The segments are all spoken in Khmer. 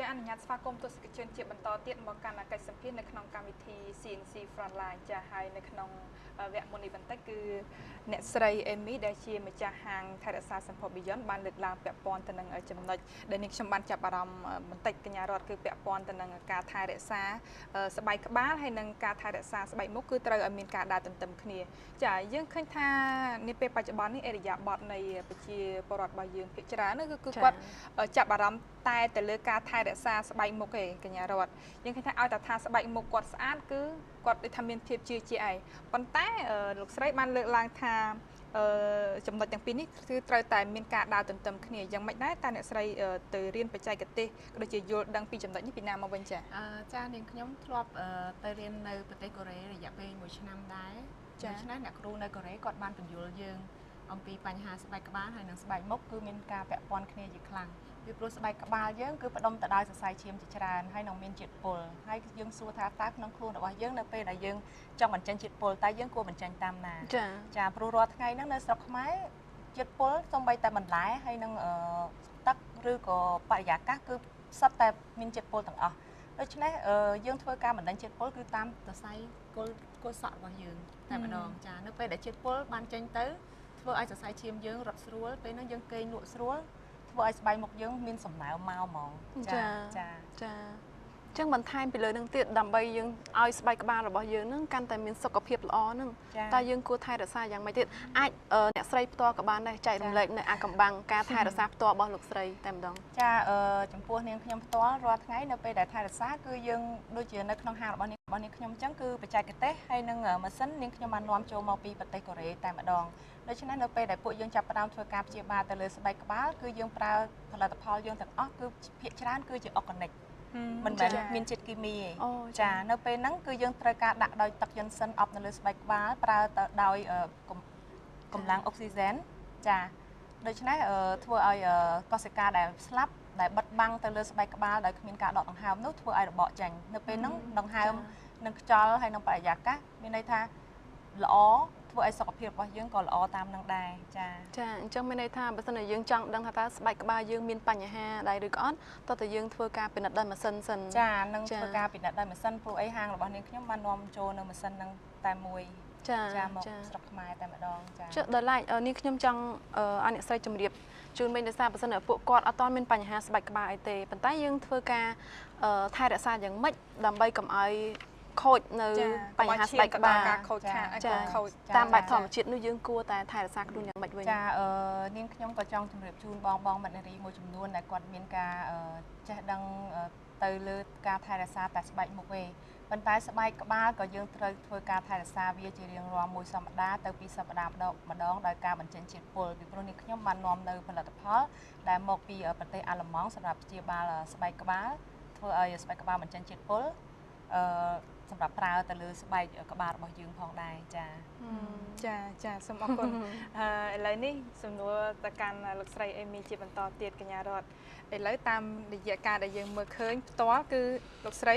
ចាអនុញ្ញាតស្វាគមន៍ទស្សនិកជនជាបន្តទៀតមកកាន់កិច្ចសម្ភាសន៍នៅក្នុងកម្មវិធី CNC Frontline ចាហើយនៅក្នុងវគ្គមុននេះបន្តិចគឺអ្នកស្រី Amy ដែលជាម្ចាស់ហាងថែរក្សាសម្ភព Beyond បានលើកឡើងពាក់ព័ន្ធទៅនឹងចំណុចដែលនេះខ្ញុំបានចាប់អារម្មណ៍បន្តិចកញ្ញារដ្ឋគឺពាក់ព័ន្ធទៅនឹងការថែរក្សាស្បែកក្បាលហើយនិងការថែរក្សាស្បែកមុខគឺត្រូវឲ្យមានការដើរទន្ទឹមគ្នាចាយើងឃើញថានាពេលបច្ចុប្បន្ននេះអរិយាប័ត្រនៃប្រជាពលរដ្ឋរបស់យើងភាគច្រើនគឺគាត់ចាប់អារម្មណ៍តែទៅលើការថែរក្សាស្បែកមុខឯងកញ្ញារដ្ឋយើងឃើញថាឲ្យតែថាស្បែកមុខគាត់ស្អាតគឺគាត់ដូចថាមានភាពជឿជាក់ឯងប៉ុន្តែលោកស្រីបានលើកឡើងថាចំណុចទាំងពីរនេះគឺត្រូវតែមានការដើរទន្ទឹមគ្នាយ៉ាងម៉េចដែរតើអ្នកស្រីទៅរៀនបច្ចេកទេសក៏ដូចជាយល់ដឹងពីចំណុចនេះពីណាមកវិញចាចានាងខ្ញុំធ្លាប់ទៅរៀននៅប្រទេសកូរ៉េរយៈពេល1ឆ្នាំដែរដូច្នេះអ្នកគ្រូនៅកូរ៉េគាត់បានពន្យល់យើងអំពីបញ្ហាស្បែកក្បាលហើយនិងស្បែកមុខគឺមានការពាក់ព័ន្ធគ្នាជាខ្លាំងពីព្រោះស្បែកក្បាលយើងគឺផ្ដុំទៅដោយសរសៃឈាមជាច្រើនហើយនឹងមានជាតិពុលហើយយើងសួរថាតើក្នុងខ្លួនរបស់យើងនៅពេលដែលយើងចង់បញ្ចេញជាតិពុលតើយើងគួរបញ្ចេញតាមណាចាព្រោះរាល់ថ្ងៃហ្នឹងនៅស្រុកខ្មែរជាតិពុលសូម្បីតែបន្លែហើយនឹងទឹកឬក៏បរិយាកាសគឺសុទ្ធតែមានជាតិពុលទាំងអស់ដូច្នេះយើងធ្វើការបណ្ដេញជាតិពុលគឺតាមសរសៃគល់សក់របស់យើងតែម្ដងចានៅពេលដែលជាតិពុលបានចេញទៅធ្វើឲ្យសរសៃឈាមយើងរត់ស្រួលពេលហ្នឹងយើងគេងលក់ស្រួលធ្វើឲ្យស្បែកមុខយើងមានសំណើមមកហ្មងចាចឹងបន្ថែមពីលើនឹងទៀតដើម្បីយើងឲ្យស្បែកក្បាលរបស់យើងនឹងកាន់តែមានសុខភាពល្អនឹងតែយើងគួរថែរក្សាយ៉ាងម៉េចទៀតអាចអ្នកស្រីផ្ទាល់ក៏បានដែរចែករំលែកនៅអាកំបាំងការថែរក្សាផ្ទាល់របស់លោកស្រីតែម្ដងចាចំពោះនាងខ្ញុំផ្ទាល់រាល់ថ្ងៃនៅពេលដែលថែរក្សាគឺយើងដូចជានៅក្នុងហាងរបស់នាងខ្ញុំអញ្ចឹងគឺបច្ចេកទេសហើយនឹងម៉ាស៊ីននាងខ្ញុំបាននាំចូលមកពីប្រទេសកូរ៉េតែម្ដងដូច្នេះនៅពេលដែលពួកយើងចាប់ផ្ដើមធ្វើការព្យាបាលទៅលើស្បែកក្បាលគឺយើងប្រើផលិតផលយើងទាំងអស់គឺភាគច្រើនគឺជាអុកនិកមិនមែនមានជាតិគីមីទេចានៅពេលហ្នឹងគឺយើងត្រូវការដាក់ដោយទឹកយិនសិនអប់នៅលើស្បែកក្បាលប្រើទៅដោយកម្លាំងអុកស៊ីហ្សែនចាដូច្នេះធ្វើឲ្យកោសិកាដែលស្លាប់ដែលបិទបាំងទៅលើស្បែកក្បាលដោយគ្មានការដកដង្ហើមនោះធ្វើឲ្យរបកចេញនៅពេលហ្នឹងដង្ហើមនឹងខ្យល់ហើយនឹងបរិយាកាសមានន័យថាល្អធ្វើឲ្យសុខភាពរបស់យើងក៏ល្អតាមនឹងដែរចាអញ្ចឹងមានន័យថាបើសិនជាយើងចង់ដឹងថាតើស្បែកក្បាលយើងមានបញ្ហាដែរឬក៏អត់តោះតែយើងធ្វើការពិនិត្យដោយម៉ាស៊ីនសិនចានឹងធ្វើការពិនិត្យដោយម៉ាស៊ីនព្រោះអីហាងរបស់នាងខ្ញុំបាននាំចូលនៅម៉ាស៊ីននឹងតែមួយចាមកស្រុកខ្មែរតែម្ដងចុះដល់ឡែកនាងខ្ញុំចង់ឲ្យអ្នកស្រីជម្រាបជូនវិញដោយសារបើសិនជាពួកគាត់អត់ទាន់មានបញ្ហាស្បែកក្បាលអីទេប៉ុន្តែយើងធ្វើការថែរក្សាយ៉ាងម៉េចដើម្បីកុំឲ្យខូចនៅបញ្ហាស្បែកក្បាលការខូចខាតខូចតាមបែបធម្មជាតិនោះយើងគួរតែថែរក្សាខ្លួនយ៉ាងម៉េចវិញចានាងខ្ញុំក៏ចង់ជម្រាបជូនបងមិត្តនារីមួយចំនួនដែលគាត់មានការចេះដឹងទៅលើការថែរក្សាតែស្បែកមុខទេប៉ុន្តែស្បែកក្បាលក៏យើងត្រូវធ្វើការថែរក្សាវាជារៀងរាល់មួយសប្តាហ៍ទៅ2សប្តាហ៍ម្ដងដោយការបញ្ចេញជាតិពុលពីព្រោះនាងខ្ញុំបាននាំនៅផលិតផលដែលមកពីប្រទេសអាល្លឺម៉ង់សម្រាប់ព្យាបាលស្បែកក្បាលធ្វើឲ្យស្បែកក្បាលបញ្ចេញជាតិពុលសម្រាប់ប្រើទៅលើស្បែកក្បាលរបស់យើងផងដែរចាសូមអរគុណឥឡូវនេះសំណួរទៅកាន់លោកស្រីអេមីជាបន្តទៀតកញ្ញារដ្ឋឥឡូវតាមរយៈការដែលយើងមើលឃើញផ្ទាល់គឺលោកស្រី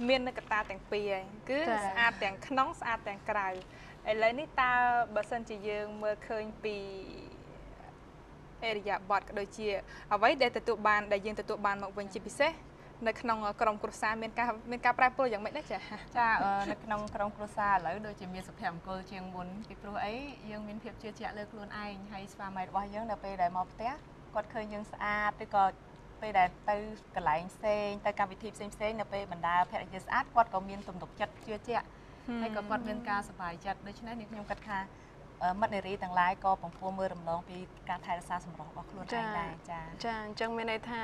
មាននៅកត្តាទាំងពីរហើយគឺស្អាតទាំងក្នុងស្អាតទាំងក្រៅឥឡូវនេះតើបើសិនជាយើងមើលឃើញពីអរិយាប័ត្រក៏ដូចជាអ្វីដែលយើងទទួលបានមកវិញជាពិសេសនៅក្នុងក្រុមគ្រួសារមានការប្រែប្រួលយ៉ាងម៉េចដែរចានៅក្នុងក្រុមគ្រួសារឥឡូវដូចជាមានសុភមង្គលជាងមុនពីព្រោះអីយើងមានភាពជឿជាក់លើខ្លួនឯងហើយស្វាមីរបស់យើងនៅពេលដែលមកផ្ទះគាត់ឃើញយើងស្អាតឬក៏ពេលដែលទៅកន្លែងផ្សេងទៅកម្មវិធីផ្សេងនៅពេលបណ្ដាភរិយាស្អាតគាត់ក៏មានទំនុកចិត្តជឿជាក់ហើយក៏គាត់មានការសប្បាយចិត្តដូច្នេះខ្ញុំគិតថាមិត្តនារីទាំងឡាយក៏បំពោះមើលរំលងពីការថែរក្សាសម្រស់របស់ខ្លួនឯងដែរចាអញ្ចឹងមានន័យថា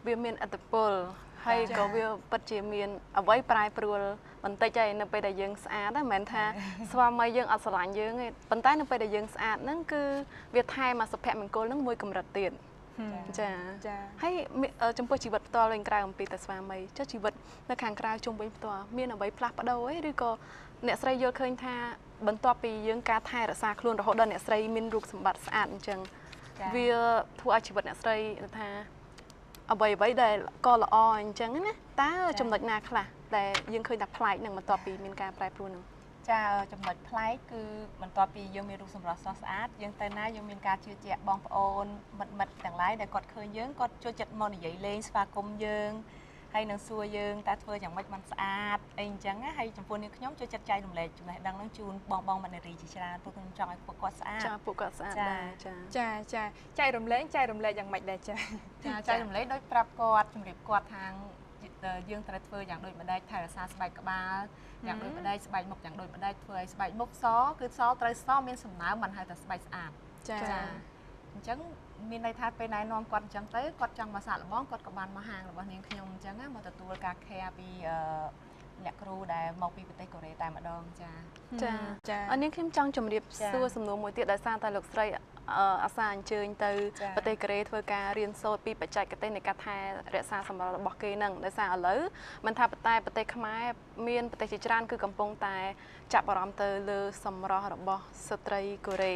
វាមានឥទ្ធិពលហើយក៏វាពិតជាមានអ្វីប្រែប្រួលបន្តិចហើយនៅពេលដែលយើងស្អាតហ្នឹងមិនមែនថាស្វាមីយើងអត់ស្រឡាញ់យើងទេប៉ុន្តែនៅពេលដែលយើងស្អាតហ្នឹងគឺវាថែមសុភមង្គលហ្នឹងមួយកម្រិតទៀតចាហើយចំពោះជីវិតផ្ទាល់វិញក្រៅអំពីតែស្វាមីចុះជីវិតនៅខាងក្រៅជុំវិញផ្ទាល់មានអ្វីផ្លាស់ប្ដូរអីឬក៏អ្នកស្រីយល់ឃើញថាបន្ទាប់ពីយើងការថែរក្សាខ្លួនរហូតដល់អ្នកស្រីមានរូបសម្បត្តិស្អាតអញ្ចឹងវាធ្វើឲ្យជីវិតអ្នកស្រីថាអ្វីដែលក៏ល្អអញ្ចឹងណាតើចំណុចណាខ្លះដែលយើងឃើញថាប្លែកនឹងបន្ទាប់ពីមានការប្រែប្រួលនឹង ចាចំណុចប្លែកគឺបន្ទាប់ពីយើងមានរូបសម្រស់ស្រស់ស្អាតយើងទៅណាយើងមានការជឿជាក់បងប្អូនមិត្តទាំងឡាយដែលគាត់ឃើញយើងគាត់ចូលចិត្តមកនិយាយលេងស្វាគមន៍យើងហើយនឹងសួរយើងតើធ្វើយ៉ាងម៉េចបានស្អាតអីអញ្ចឹងហើយចំពោះនាងខ្ញុំចូលចិត្តចែករំលែកចំណេះដឹងនឹងជូនបងមណ្ឌនារីជាច្រើនព្រោះខ្ញុំចង់ឲ្យពួកគាត់ស្អាតចាពួកគាត់ស្អាតដែរចាចែករំលែកយ៉ាងម៉េចដែរចាចែករំលែកដោយប្រាប់គាត់ជម្រាបគាត់ថាយើងត្រូវធ្វើយ៉ាងដូចម្ដេចថែរក្សាស្បែកក្បាលយ៉ាងដូចម្ដេចស្បែកមុខយ៉ាងដូចម្ដេចធ្វើឲ្យស្បែកមុខសគឺសត្រូវសមានសំណើមមិនឲ្យតែស្បែកស្អាតចាអញ្ចឹងមានន័យថាពេលណែនាំគាត់អញ្ចឹងទៅគាត់ចង់មកសាកល្បងគាត់ក៏បានមកហាងរបស់នាងខ្ញុំអញ្ចឹងមកទទួលការ care ពីអ្នកគ្រូដែលមកពីប្រទេសកូរ៉េតែម្ដងចានាងខ្ញុំចង់ជម្រាបសួរសំណួរមួយទៀតដោយសារតែលោកស្រីអាសាអញ្ជើញទៅប្រទេសកូរ៉េធ្វើការរៀនសូត្រពីបច្ចេកទេសនៃការថែរក្សាសម្រស់របស់គេហ្នឹងដោយសារឥឡូវមិនថាតែប្រទេសខ្មែរមានប្រទេសជាច្រើនគឺកំពុងតែចាប់អារម្មណ៍ទៅលើសម្រស់របស់ស្ត្រីកូរ៉េ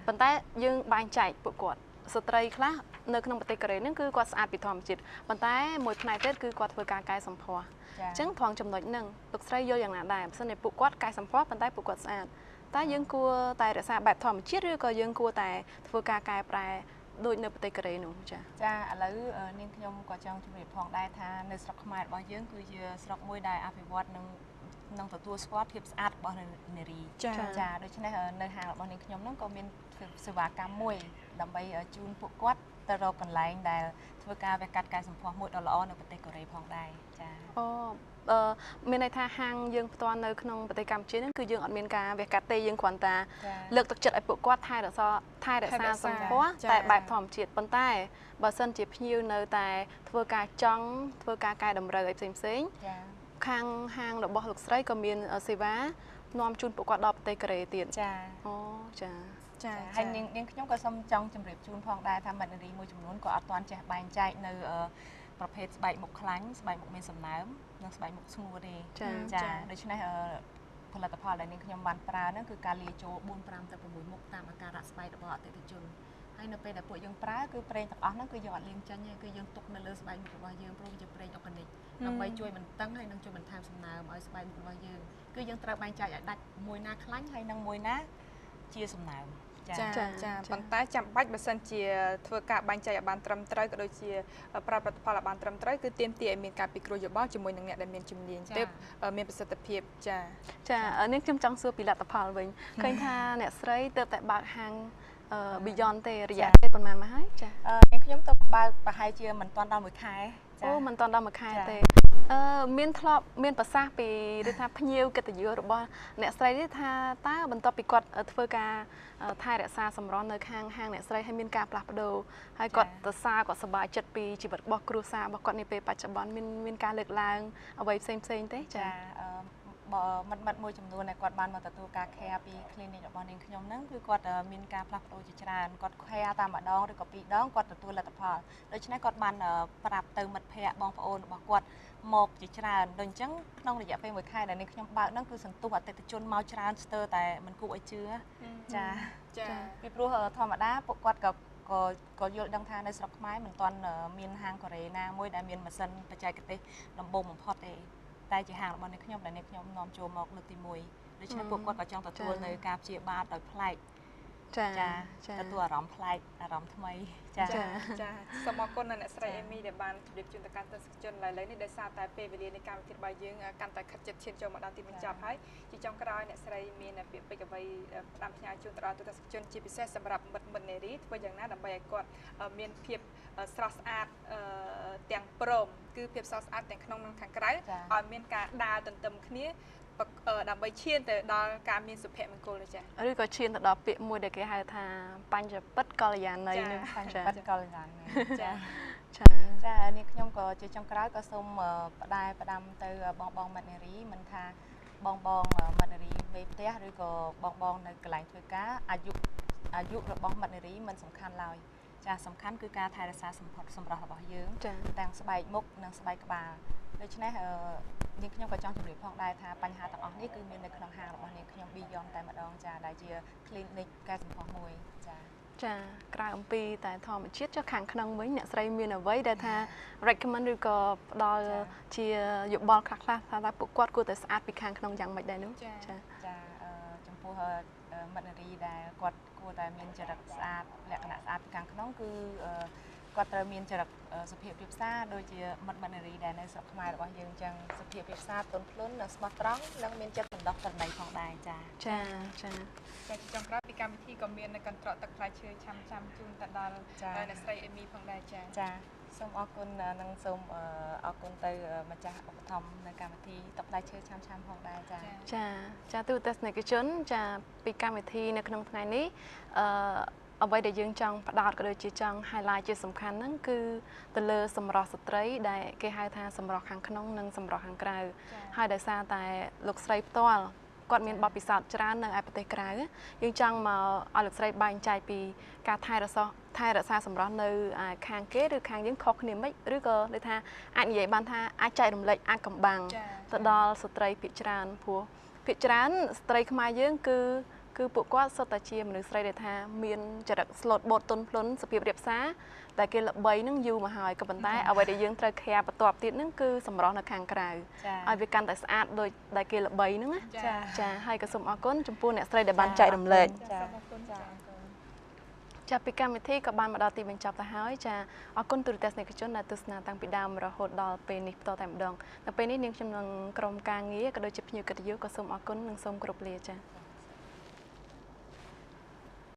ប៉ុន្តែយើងបែងចែកពួកគាត់ស្ត្រីខ្លះនៅក្នុងប្រទេសកូរ៉េហ្នឹងគឺគាត់ស្អាតពីធម្មជាតិប៉ុន្តែមួយផ្នែកទៀតគឺគាត់ធ្វើការកែសម្ផស្សអញ្ចឹងត្រង់ចំណុចហ្នឹងលោកស្រីយល់យ៉ាងណាដែរបើមិនតែពួកគាត់កែសម្ផស្សប៉ុន្តែពួកគាត់ស្អាតតែយើងគួរតែរក្សាបែបធម្មជាតិឬក៏យើងគួរតែធ្វើការកែប្រែដូចនៅប្រទេសកូរ៉េនោះចាឥឡូវនាងខ្ញុំក៏ចង់ជម្រាបផងដែរថានៅស្រុកខ្មែររបស់យើងគឺជាស្រុកមួយដែលអភិវឌ្ឍនឹងទទួលស្គាល់ភាពស្អាតរបស់នារីចាដូច្នេះនៅហាងរបស់នាងខ្ញុំហ្នឹងក៏មានសេវាកម្មមួយដើម្បីជូនពួកគាត់ទៅរកកន្លែងដែលធ្វើការវះកាត់កែសម្ផស្សមួយដ៏ល្អនៅប្រទេសកូរ៉េផងដែរចាមានន័យថាហាងយើងផ្ទាល់នៅក្នុងប្រទេសកម្ពុជាហ្នឹងគឺយើងអត់មានការវះកាត់ទេយើងគ្រាន់តែលើកទឹកចិត្តឲ្យពួកគាត់ថែរក្សាសម្ផស្សតែបែបធម្មជាតិប៉ុន្តែបើសិនជាភ្ញៀវនៅតែធ្វើការចង់ធ្វើការកែតម្រូវឲ្យផ្សេងខាងហាងរបស់លោកស្រីក៏មានសេវានាំជូនពួកគាត់ដល់ប្រទេសកូរ៉េទៀតចាហើយនាងខ្ញុំក៏សូមចង់ជម្រាបជូនផងដែរថាមិត្តនារីមួយចំនួនក៏អត់ទាន់ចេះបែងចែកនៅប្រភេទស្បែកមុខខ្លាញ់ស្បែកមុខមានសំណើមនិងស្បែកមុខស្ងួតទេចាដូច្នេះផលិតផលដែលនាងខ្ញុំបានប្រើហ្នឹងគឺការលាយចូល4 5ទៅ6មុខតាមអាការៈស្បែករបស់អតិថិជនហើយនៅពេលដែលពួកយើងប្រើគឺប្រេងទាំងអស់ហ្នឹងគឺយើងអត់លាងចេញទេគឺយើងទុកនៅលើស្បែកមុខរបស់យើងព្រោះវាជាប្រេងអុកនិកដើម្បីជួយបន្តឹងហើយនឹងជួយបន្ថែមសំណើមឲ្យស្បែកមុខរបស់យើងគឺយើងត្រូវបែងចែកឲ្យដាច់មួយណាខ្លាញ់ហើយនឹងមួយណាជាសំណើមចាប៉ុន្តែចាំបាច់បើសិនជាធ្វើការបែងចែកឲ្យបានត្រឹមត្រូវក៏ដូចជាប្រើផលិតផលឲ្យបានត្រឹមត្រូវគឺទាមទារឲ្យមានការពិគ្រោះយោបល់ជាមួយនឹងអ្នកដែលមានជំនាញទើបមានប្រសិទ្ធភាពចានេះខ្ញុំចង់សួរពីលទ្ធផលវិញឃើញថាអ្នកស្រីទើបតែបើកហាងBeyond ទេរយៈពេលប៉ុន្មានមកហើយចានាងខ្ញុំទៅបើកប្រហែលជាមិនទាន់ដល់1ខែអូមិនទាន់ដល់1ខែទេមានធ្លាប់មានប្រសាសន៍ពីឬថាភ្ញៀវកិត្តិយសរបស់អ្នកស្រីនេះថាតើបន្ទាប់ពីគាត់ធ្វើការថែរក្សាសម្រស់នៅខាងហាងអ្នកស្រីហើយមានការផ្លាស់ប្ដូរហើយគាត់សរសើរគាត់សប្បាយចិត្តពីជីវិតរបស់គ្រួសាររបស់គាត់នាពេលបច្ចុប្បន្នមានការលើកឡើងអ្វីផ្សេងទេចាមិត្តមួយចំនួនដែលគាត់បានមកទទួលការ care ពី clinic របស់នាងខ្ញុំហ្នឹងគឺគាត់មានការផ្លាស់ប្ដូរជាច្រើនគាត់ care តាមម្ដងឬក៏2 ដងគាត់ទទួលលទ្ធផលដូច្នេះគាត់បានប្រាប់ទៅមិត្តភ័ក្តិបងប្អូនរបស់គាត់មកជាច្រើនដូចអញ្ចឹងក្នុងរយៈពេល1ខែដែលនាងខ្ញុំបើកហ្នឹងគឺសន្ទុះអតិថិជនមកច្រើនស្ទើរតែមិនគួរឲ្យជឿចាពីព្រោះធម្មតាពួកគាត់ក៏យល់ដឹងថានៅស្រុកខ្មែរមិនទាន់មានហាងកូរ៉េណាមួយដែលមានម៉ាស៊ីនបច្ចេកទេសដំបូងបំផុតទេតែជាហាងរបស់នាងខ្ញុំដែលនាងខ្ញុំនាំចូលមកលើកទី1ដូច្នេះពួកគាត់ក៏ចង់ទទួលនៅការព្យាបាលដោយប្លែកទទួលអារម្មណ៍ប្លែកអារម្មណ៍ថ្មីចាសូមអរគុណអ្នកស្រីអេមីដែលបានជម្រាបជូនទៅកាន់ទស្សនិកជនឡើយនេះដោយសារតែពេលវេលានៃកម្មវិធីរបស់យើងកាន់តែខិតជិតឈានចូលមកដល់ទីបញ្ចប់ហើយជាចុងក្រោយអ្នកស្រីមានពាក្យពេចន៍អ្វីផ្ដាំផ្ញើជូនទៅដល់ទស្សនិកជនជាពិសេសសម្រាប់មិត្តនារីធ្វើយ៉ាងណាដើម្បីឲ្យគាត់មានភាពស្រស់ស្អាតទាំងព្រមគឺភាពស្រស់ស្អាតទាំងក្នុងនិងខាងក្រៅឲ្យមានការដើរទន្ទឹមគ្នាដើម្បីឈានទៅដល់ការមានសុភមង្គលចា៎ឬក៏ឈានទៅដល់ពាក្យមួយដែលគេហៅថាបញ្ចពិតកល្យាណីនឹងបញ្ចពិតកល្យាណីចានាងខ្ញុំក៏ជាចុងក្រោយក៏សូមផ្ដាំទៅបងមិត្តនារីមិនថាបងមិត្តនារីវេផ្ទះឬក៏បងនៅកន្លែងធ្វើការអាយុរបស់មិត្តនារីមិនសំខាន់ឡើយចាសំខាន់គឺការថែរក្សាសម្រស់របស់យើងទាំងស្បែកមុខនិងស្បែកក្បាលដូច្នេះនាងខ្ញុំក៏ចង់ជម្រាបផងដែរថាបញ្ហាទាំងអស់នេះគឺមាននៅក្នុងហាងរបស់នាងខ្ញុំ Beyond តែម្ដងចាដែលជា clinic កែសម្ផស្សមួយចាក្រៅអំពីតែធម្មជាតិចុះខាងក្នុងវិញអ្នកស្រីមានអ្វីដែលថា recommend ឬក៏ផ្ដល់ជាយោបល់ខ្លះថាពួកគាត់គួរតែស្អាតពីខាងក្នុងយ៉ាងម៉េចដែរនោះចា ពោះមិត្តនារីដែលគាត់គួរតែមានចរិតស្អាតលក្ខណៈស្អាតពីខាងក្នុងគឺគាត់ត្រូវមានចរិតសុភាពរាបសារដូចជាមិត្តនារីដែលនៅស្រុកខ្មែររបស់យើងអញ្ចឹងសុភាពរាបសារទន់ភ្លន់និងស្មោះត្រង់និងមានចិត្តសន្តោសប្រណីផងដែរចាចាចុងក្រោយពីកម្មវិធីក៏មានកន្ត្រកទឹកផ្លែឈើឆាំជូនទៅដល់អ្នកស្រីអេមីផងដែរចាសូមអរគុណនិងសូមអរគុណទៅម្ចាស់ឧបត្ថម្ភនៅកម្មវិធីទឹកផ្លែឈើឆាំផងដែរចាទូទស្សនិកជនចាពីកម្មវិធីនៅក្នុងថ្ងៃនេះអ្វីដែលយើងចង់ផ្ដោតក៏ដូចជាចង់ highlight ជាសំខាន់ហ្នឹងគឺទៅលើសម្រស់ស្ត្រីដែលគេហៅថាសម្រស់ខាងក្នុងនិងសម្រស់ខាងក្រៅហើយដោយសារតែលោកស្រីផ្ទាល់គាត់មានបទពិសោធន៍ច្រើននៅឯប្រទេសក្រៅយើងចង់មកឲ្យលោកស្រីបែងចែកពីការថែរក្សាសម្រស់នៅខាងគេឬខាងយើងខុសគ្នាមិនឬក៏ដូចថាអាចនិយាយបានថាអាចចែករំលែកអាចកំបាំងទៅដល់ស្ត្រីភាគច្រើនព្រោះភាគច្រើនស្ត្រីខ្មែរយើងគឺពួកគាត់សុទ្ធតែជាមនុស្សស្រីដែលថាមានចរិតស្លូតបូតទន់ភ្លន់សុភាពរាបសារតែគេល្បីនឹងយូរមកហើយក៏ប៉ុន្តែអ្វីដែលយើងត្រូវខែបន្ទាប់ទៀតហ្នឹងគឺសម្រស់នៅខាងក្រៅឲ្យវាកាន់តែស្អាតដូចដែលគេល្បីហ្នឹងណាចាហើយក៏សូមអរគុណចំពោះអ្នកស្រីដែលបានចែករំលែកចាអរគុណចាពីកម្មវិធីក៏បានមកដល់ទីបញ្ចប់ទៅហើយចាអរគុណទូរទស្សនិកជនដែលទស្សនាតាំងពីដើមរហូតដល់ពេលនេះបន្តតែម្ដងនៅពេលនេះនាងខ្ញុំនឹងក្រុមការងារក៏ដូចជាភ្ញៀវកិត្តិយសក៏សូមអរគុណនិងសូមគោរពលាចា